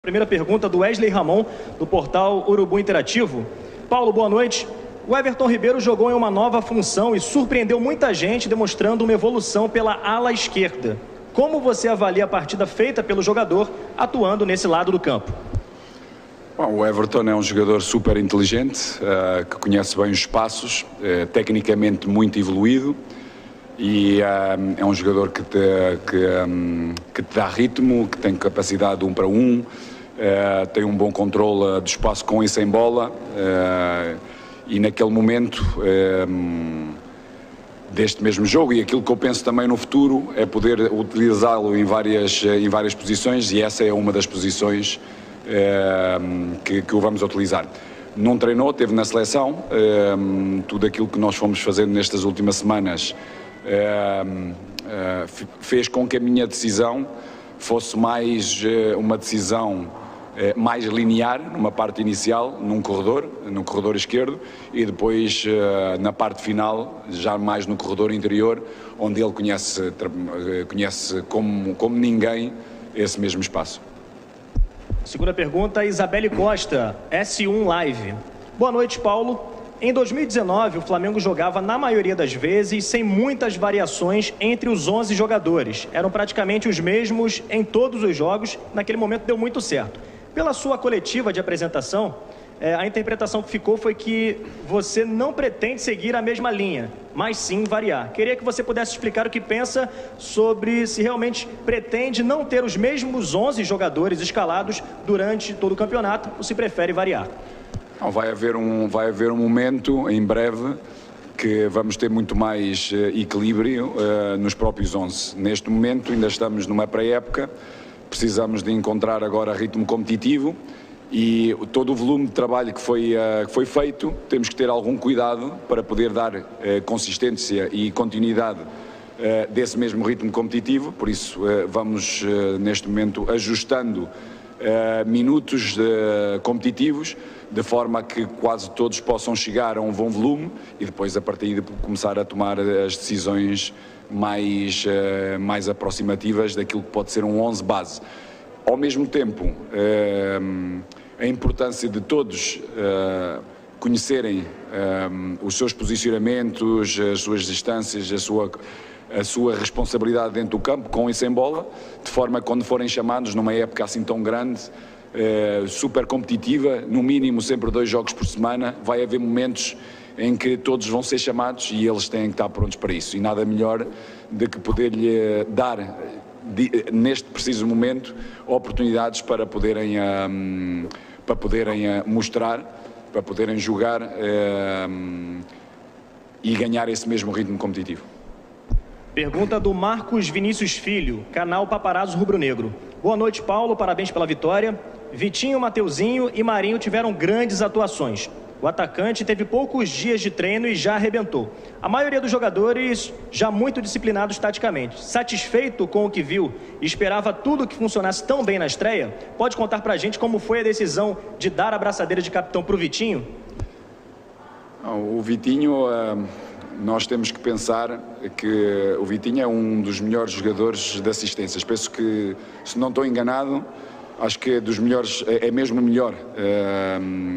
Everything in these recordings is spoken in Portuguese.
Primeira pergunta do Wesley Ramon, do portal Urubu Interativo. Paulo, boa noite. O Everton Ribeiro jogou em uma nova função e surpreendeu muita gente, demonstrando uma evolução pela ala esquerda. Como você avalia a partida feita pelo jogador atuando nesse lado do campo? Bom, o Everton é um jogador super inteligente, que conhece bem os espaços, tecnicamente muito evoluído e é um jogador que te dá ritmo, que tem capacidade de 1 para 1, tem um bom controle do espaço com e sem bola e naquele momento deste mesmo jogo, e aquilo que eu penso também no futuro é poder utilizá-lo em várias posições, e essa é uma das posições que o vamos utilizar. Não treinou, esteve na seleção, tudo aquilo que nós fomos fazendo nestas últimas semanas fez com que a minha decisão fosse mais uma decisão mais linear, numa parte inicial, no corredor esquerdo, e depois na parte final, já mais no corredor interior, onde ele conhece como ninguém esse mesmo espaço. Segunda pergunta, Isabelle Costa, S1 Live. Boa noite, Paulo. Em 2019, o Flamengo jogava, na maioria das vezes, sem muitas variações entre os 11 jogadores. Eram praticamente os mesmos em todos os jogos. Naquele momento deu muito certo. Pela sua coletiva de apresentação, a interpretação que ficou foi que você não pretende seguir a mesma linha, mas sim variar. Queria que você pudesse explicar o que pensa sobre se realmente pretende não ter os mesmos 11 jogadores escalados durante todo o campeonato, ou se prefere variar. Não, vai haver um momento, em breve, que vamos ter muito mais equilíbrio nos próprios 11. Neste momento ainda estamos numa pré-época, precisamos de encontrar agora ritmo competitivo e todo o volume de trabalho que foi feito, temos que ter algum cuidado para poder dar consistência e continuidade desse mesmo ritmo competitivo. Por isso vamos neste momento ajustando minutos competitivos, de forma que quase todos possam chegar a um bom volume e depois a partir de começar a tomar as decisões mais aproximativas daquilo que pode ser um 11 base. Ao mesmo tempo, a importância de todos conhecerem os seus posicionamentos, as suas distâncias, a sua responsabilidade dentro do campo, com e sem bola, de forma que quando forem chamados numa época assim tão grande, super competitiva, no mínimo sempre 2 jogos por semana, vai haver momentos em que todos vão ser chamados e eles têm que estar prontos para isso. E nada melhor do que poder-lhe dar, neste preciso momento, oportunidades para poderem mostrar, para poderem jogar e ganhar esse mesmo ritmo competitivo. Pergunta do Marcos Vinícius Filho, canal Paparazzo Rubro Negro. Boa noite, Paulo, parabéns pela vitória. Vitinho, Mateuzinho e Marinho tiveram grandes atuações. O atacante teve poucos dias de treino e já arrebentou. A maioria dos jogadores já muito disciplinados taticamente. Satisfeito com o que viu e esperava tudo que funcionasse tão bem na estreia? Pode contar pra gente como foi a decisão de dar a braçadeira de capitão pro Vitinho? O Vitinho, nós temos que pensar que o Vitinho é um dos melhores jogadores de assistências. Penso que, se não estou enganado, acho que é dos melhores, é mesmo o melhor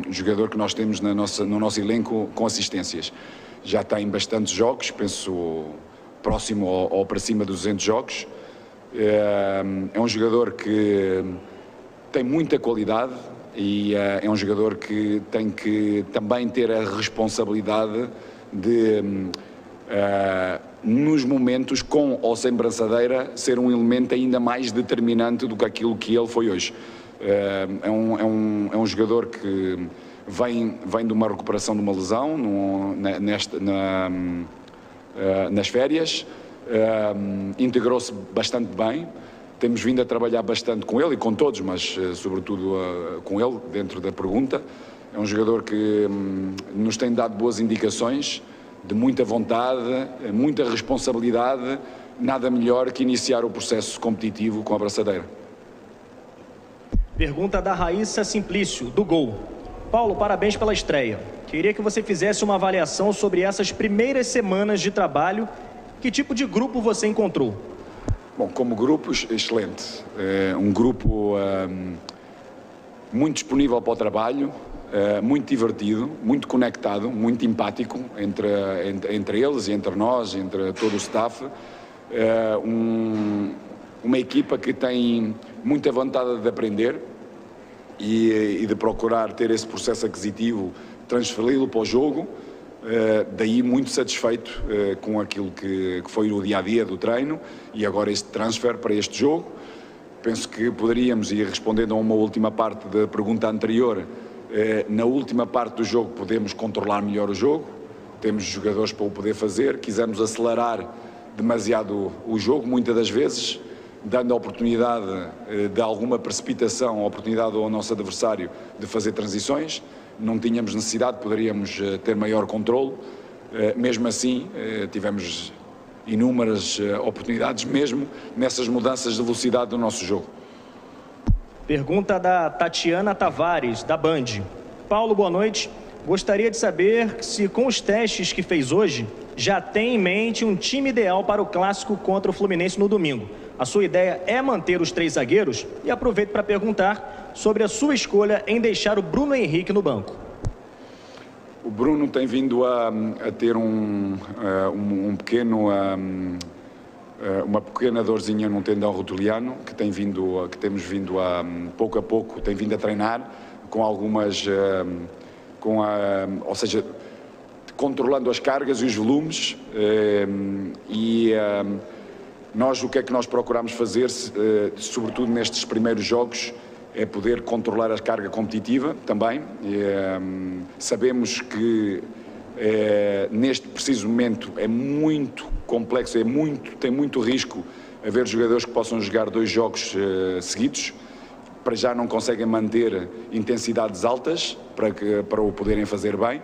jogador que nós temos no nosso elenco com assistências. Já tem bastantes jogos, penso próximo ou para cima dos 200 jogos. É um jogador que tem muita qualidade e é um jogador que tem que também ter a responsabilidade de, nos momentos com ou sem braçadeira, ser um elemento ainda mais determinante do que aquilo que ele foi hoje. É um jogador que vem de uma recuperação de uma lesão nas férias, integrou-se bastante bem, temos vindo a trabalhar bastante com ele e com todos, mas sobretudo com ele, dentro da pergunta. É um jogador que nos tem dado boas indicações, de muita vontade, muita responsabilidade, nada melhor que iniciar o processo competitivo com a braçadeira. Pergunta da Raíssa Simplício, do Gol. Paulo, parabéns pela estreia. Queria que você fizesse uma avaliação sobre essas primeiras semanas de trabalho. Que tipo de grupo você encontrou? Bom, como grupo, excelente. Um grupo muito disponível para o trabalho, muito divertido, muito conectado, muito empático entre eles e entre nós, entre todo o staff. Uma equipa que tem muita vontade de aprender e de procurar ter esse processo aquisitivo, transferi-lo para o jogo, daí muito satisfeito com aquilo que foi o dia-a-dia do treino e agora este transfer para este jogo. Penso que poderíamos, e respondendo a uma última parte da pergunta anterior, na última parte do jogo podemos controlar melhor o jogo, temos jogadores para o poder fazer, quisemos acelerar demasiado o jogo, muitas das vezes, dando a oportunidade de alguma precipitação, a oportunidade ao nosso adversário de fazer transições, não tínhamos necessidade, poderíamos ter maior controlo, mesmo assim tivemos inúmeras oportunidades mesmo nessas mudanças de velocidade do nosso jogo. Pergunta da Tatiana Tavares, da Band. Paulo, boa noite. Gostaria de saber se com os testes que fez hoje, já tem em mente um time ideal para o clássico contra o Fluminense no domingo. A sua ideia é manter os 3 zagueiros? E aproveito para perguntar sobre a sua escolha em deixar o Bruno Henrique no banco. O Bruno tem vindo a ter uma pequena dorzinha no tendão rotuliano que temos vindo a pouco tem vindo a treinar com algumas, ou seja, controlando as cargas e os volumes nós o que é que nós procuramos fazer, sobretudo nestes primeiros jogos, é poder controlar a carga competitiva também. Sabemos que neste preciso momento é muito complexo, tem muito risco haver jogadores que possam jogar 2 jogos seguidos, para já não conseguem manter intensidades altas para o poderem fazer bem.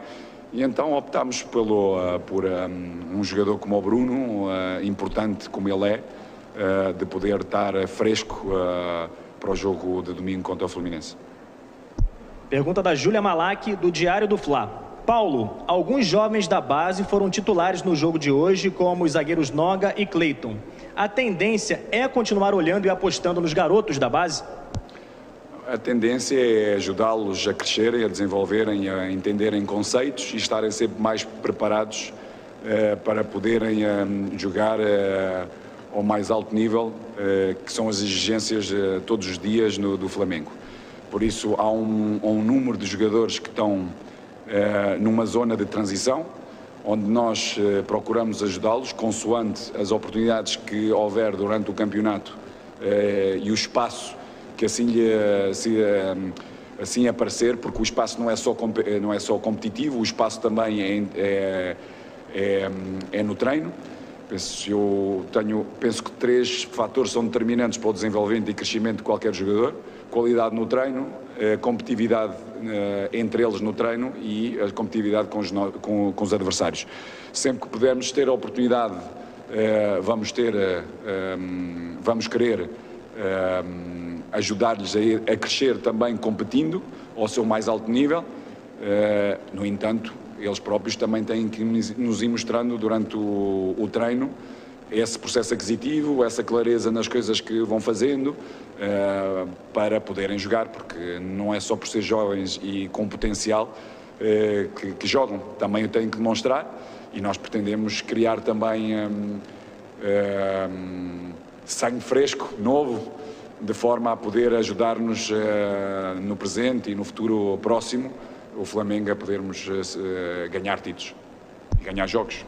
E então optámos por um jogador como o Bruno, importante como ele de poder estar fresco para o jogo de domingo contra o Fluminense. Pergunta da Júlia Malak, do Diário do Fla. Paulo, alguns jovens da base foram titulares no jogo de hoje, como os zagueiros Noga e Cleiton. A tendência é continuar olhando e apostando nos garotos da base? A tendência é ajudá-los a crescerem, a desenvolverem, a entenderem conceitos e estarem sempre mais preparados para poderem jogar ao mais alto nível, que são as exigências todos os dias do Flamengo. Por isso há um número de jogadores que estão numa zona de transição, onde nós procuramos ajudá-los, consoante as oportunidades que houver durante o campeonato e o espaço que assim aparecer, porque o espaço não é só competitivo, o espaço também é no treino. Penso que 3 fatores são determinantes para o desenvolvimento e crescimento de qualquer jogador: qualidade no treino, competitividade entre eles no treino e a competitividade com os adversários. Sempre que pudermos ter a oportunidade, vamos querer ajudar-lhes a crescer também competindo ao seu mais alto nível. No entanto, eles próprios também têm que nos ir mostrando durante o treino esse processo aquisitivo, essa clareza nas coisas que vão fazendo para poderem jogar, porque não é só por ser jovens e com potencial que jogam, também o têm que demonstrar, e nós pretendemos criar também sangue fresco, novo, de forma a poder ajudar-nos no presente e no futuro próximo, o Flamengo a podermos ganhar títulos e ganhar jogos.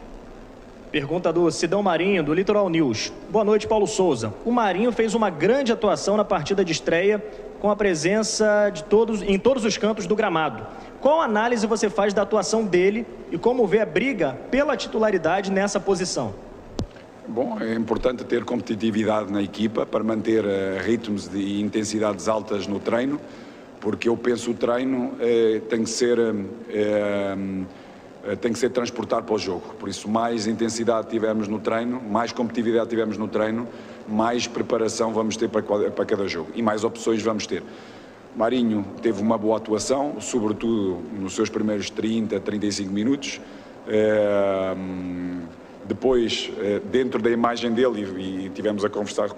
Pergunta do Sidão Marinho, do Litoral News. Boa noite, Paulo Souza. O Marinho fez uma grande atuação na partida de estreia, com a presença de em todos os cantos do gramado. Qual análise você faz da atuação dele e como vê a briga pela titularidade nessa posição? Bom, é importante ter competitividade na equipa para manter ritmos e intensidades altas no treino, porque eu penso que o treino tem que ser transportado para o jogo. Por isso, mais intensidade tivermos no treino, mais competitividade tivermos no treino, mais preparação vamos ter para cada jogo e mais opções vamos ter. Marinho teve uma boa atuação, sobretudo nos seus primeiros 30, 35 minutos. Depois, dentro da imagem dele, e tivemos a conversar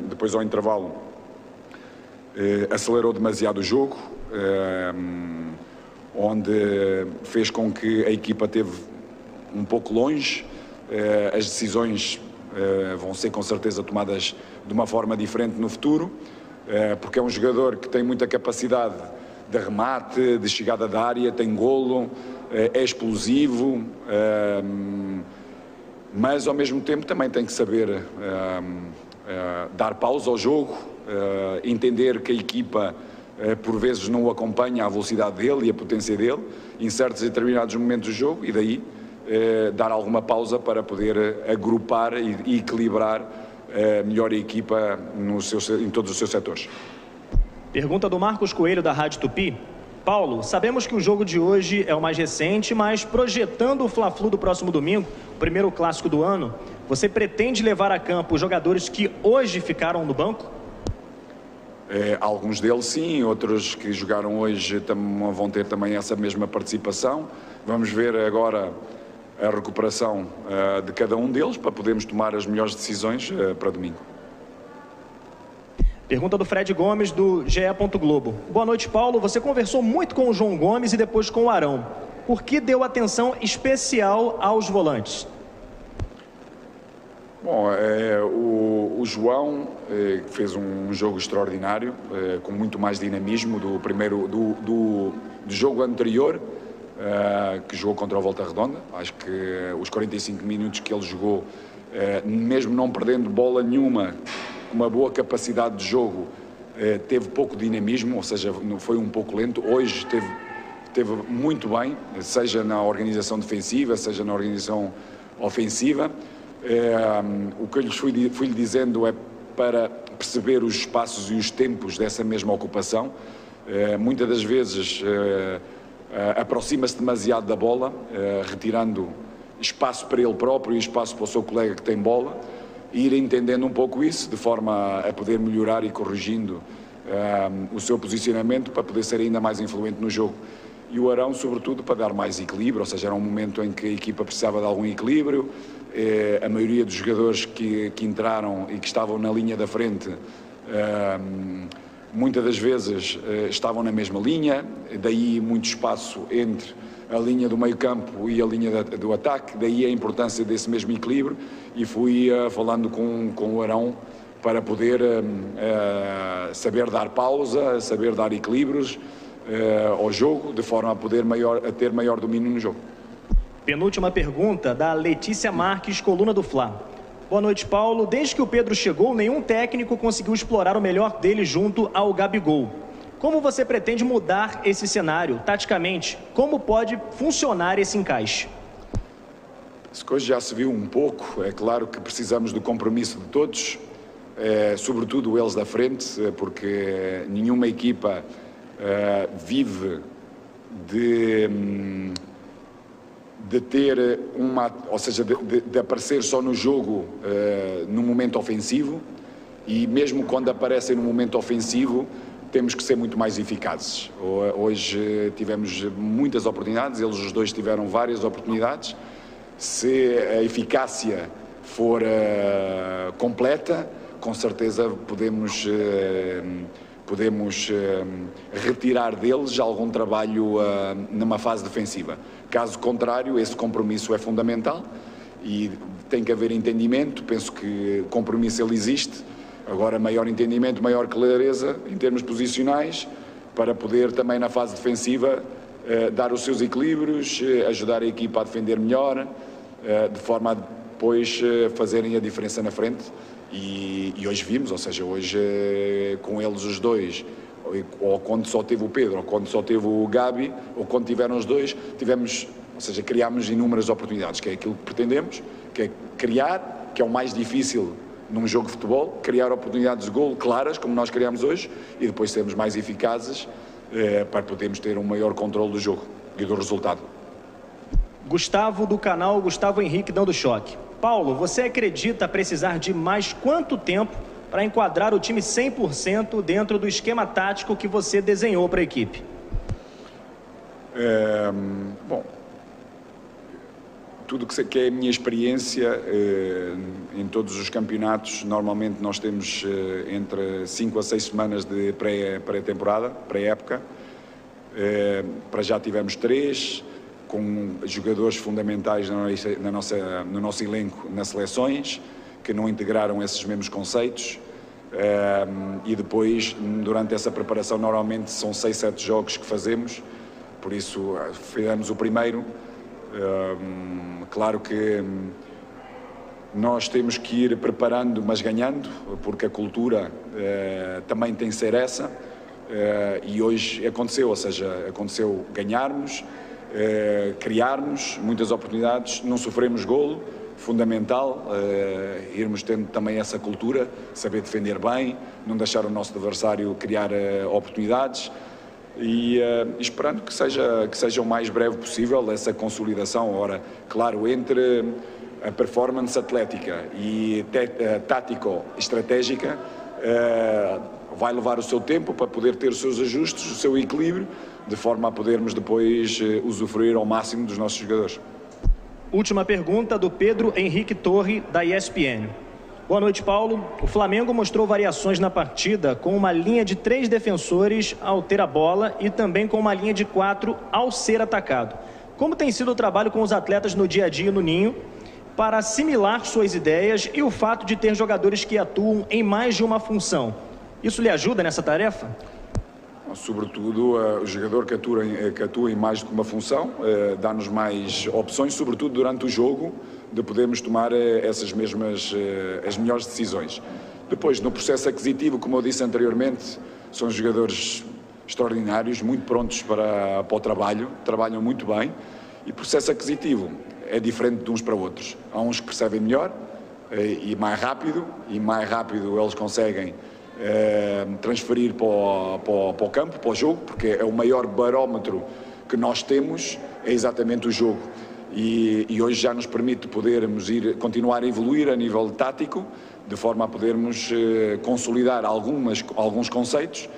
depois ao intervalo, acelerou demasiado o jogo, onde fez com que a equipa esteve um pouco longe. As decisões vão ser com certeza tomadas de uma forma diferente no futuro, porque é um jogador que tem muita capacidade de remate, de chegada da área, tem golo, é explosivo, mas ao mesmo tempo também tem que saber dar pausa ao jogo, entender que a equipa por vezes não o acompanha a velocidade dele e a potência dele em certos e determinados momentos do jogo, e daí dar alguma pausa para poder agrupar e equilibrar melhor a equipa em todos os seus setores. Pergunta do Marcos Coelho, da Rádio Tupi. Paulo, sabemos que o jogo de hoje é o mais recente, mas projetando o Fla-Flu do próximo domingo, o primeiro clássico do ano, você pretende levar a campo os jogadores que hoje ficaram no banco? Alguns deles sim, outros que jogaram hoje vão ter também essa mesma participação. Vamos ver agora a recuperação de cada um deles para podermos tomar as melhores decisões para domingo. Pergunta do Fred Gomes, do GE. Globo. Boa noite, Paulo. Você conversou muito com o João Gomes e depois com o Arão. Por que deu atenção especial aos volantes? Bom, o João fez um jogo extraordinário, com muito mais dinamismo do jogo anterior, que jogou contra o Volta Redonda. Acho que os 45 minutos que ele jogou, mesmo não perdendo bola nenhuma, uma boa capacidade de jogo, teve pouco dinamismo, ou seja, foi um pouco lento. Hoje teve muito bem, seja na organização defensiva, seja na organização ofensiva. O que eu lhes fui-lhe dizendo é para perceber os espaços e os tempos dessa mesma ocupação. Muitas das vezes aproxima-se demasiado da bola, retirando espaço para ele próprio e espaço para o seu colega que tem bola, e ir entendendo um pouco isso, de forma a poder melhorar e corrigindo o seu posicionamento para poder ser ainda mais influente no jogo. E o Arão, sobretudo, para dar mais equilíbrio, ou seja, era um momento em que a equipa precisava de algum equilíbrio. A maioria dos jogadores que entraram e que estavam na linha da frente, muitas das vezes estavam na mesma linha, daí muito espaço entre a linha do meio-campo e a linha do ataque, daí a importância desse mesmo equilíbrio, e fui falando com o Arão para poder saber dar pausa, saber dar equilíbrios ao jogo, de forma a poder ter maior domínio no jogo. Penúltima pergunta, da Letícia Marques, coluna do Fla. Boa noite, Paulo. Desde que o Pedro chegou, nenhum técnico conseguiu explorar o melhor dele junto ao Gabigol. Como você pretende mudar esse cenário, taticamente? Como pode funcionar esse encaixe? As coisas já se viu um pouco. É claro que precisamos do compromisso de todos, sobretudo eles da frente, porque nenhuma equipa vive de ter ou seja, de aparecer só no jogo no momento ofensivo, e mesmo quando aparecem no momento ofensivo temos que ser muito mais eficazes. Hoje tivemos muitas oportunidades, eles os dois tiveram várias oportunidades. Se a eficácia for completa, com certeza podemos retirar deles algum trabalho numa fase defensiva. Caso contrário, esse compromisso é fundamental e tem que haver entendimento. Penso que compromisso ele existe. Agora, maior entendimento, maior clareza em termos posicionais, para poder também na fase defensiva dar os seus equilíbrios, ajudar a equipa a defender melhor, de forma a depois fazerem a diferença na frente. E hoje vimos, ou seja, hoje com eles os dois, ou quando só teve o Pedro, ou quando só teve o Gabi, ou quando tiveram os dois, ou seja, criámos inúmeras oportunidades, que é aquilo que pretendemos, que é criar, que é o mais difícil num jogo de futebol, criar oportunidades de golo claras, como nós criamos hoje, e depois sermos mais eficazes para podermos ter um maior controle do jogo e do resultado. Gustavo, do canal Gustavo Henrique, dando choque. Paulo, você acredita precisar de mais quanto tempo para enquadrar o time 100% dentro do esquema tático que você desenhou para a equipe? Bom, tudo que é a minha experiência em todos os campeonatos, normalmente nós temos entre 5 a 6 semanas de pré-temporada, pré-época. Para já tivemos 3, com jogadores fundamentais no nosso elenco nas seleções, que não integraram esses mesmos conceitos. E depois, durante essa preparação, normalmente são 6, 7 jogos que fazemos, por isso fizemos o primeiro. Claro que nós temos que ir preparando, mas ganhando, porque a cultura também tem que ser essa, e hoje aconteceu, ou seja, aconteceu ganharmos, criarmos muitas oportunidades, não sofremos golo, fundamental, irmos tendo também essa cultura, saber defender bem, não deixar o nosso adversário criar oportunidades. E esperando que seja o mais breve possível essa consolidação. Ora, claro, entre a performance atlética e tático-estratégica, vai levar o seu tempo para poder ter os seus ajustes, o seu equilíbrio, de forma a podermos depois usufruir ao máximo dos nossos jogadores. Última pergunta do Pedro Henrique Torre, da ESPN. Boa noite, Paulo. O Flamengo mostrou variações na partida com uma linha de 3 defensores ao ter a bola e também com uma linha de 4 ao ser atacado. Como tem sido o trabalho com os atletas no dia a dia no Ninho para assimilar suas ideias e o fato de ter jogadores que atuam em mais de uma função? Isso lhe ajuda nessa tarefa? Sobretudo, o jogador que atua em mais do que uma função dá-nos mais opções, sobretudo durante o jogo, de podermos tomar essas mesmas, as melhores decisões. Depois, no processo aquisitivo, como eu disse anteriormente, são jogadores extraordinários, muito prontos para o trabalho, trabalham muito bem, e processo aquisitivo é diferente de uns para outros. Há uns que percebem melhor e mais rápido eles conseguem transferir para o campo, para o jogo, porque é o maior barómetro que nós temos, é exatamente o jogo. E hoje já nos permite podermos continuar a evoluir a nível tático, de forma a podermos consolidar alguns conceitos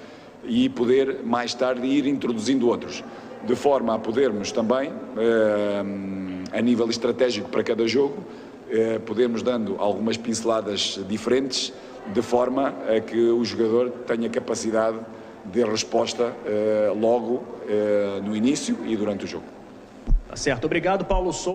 e poder mais tarde ir introduzindo outros, de forma a podermos também, a nível estratégico para cada jogo, podermos dando algumas pinceladas diferentes, de forma a que o jogador tenha capacidade de resposta logo no início e durante o jogo. Tá certo. Obrigado, Paulo Souza.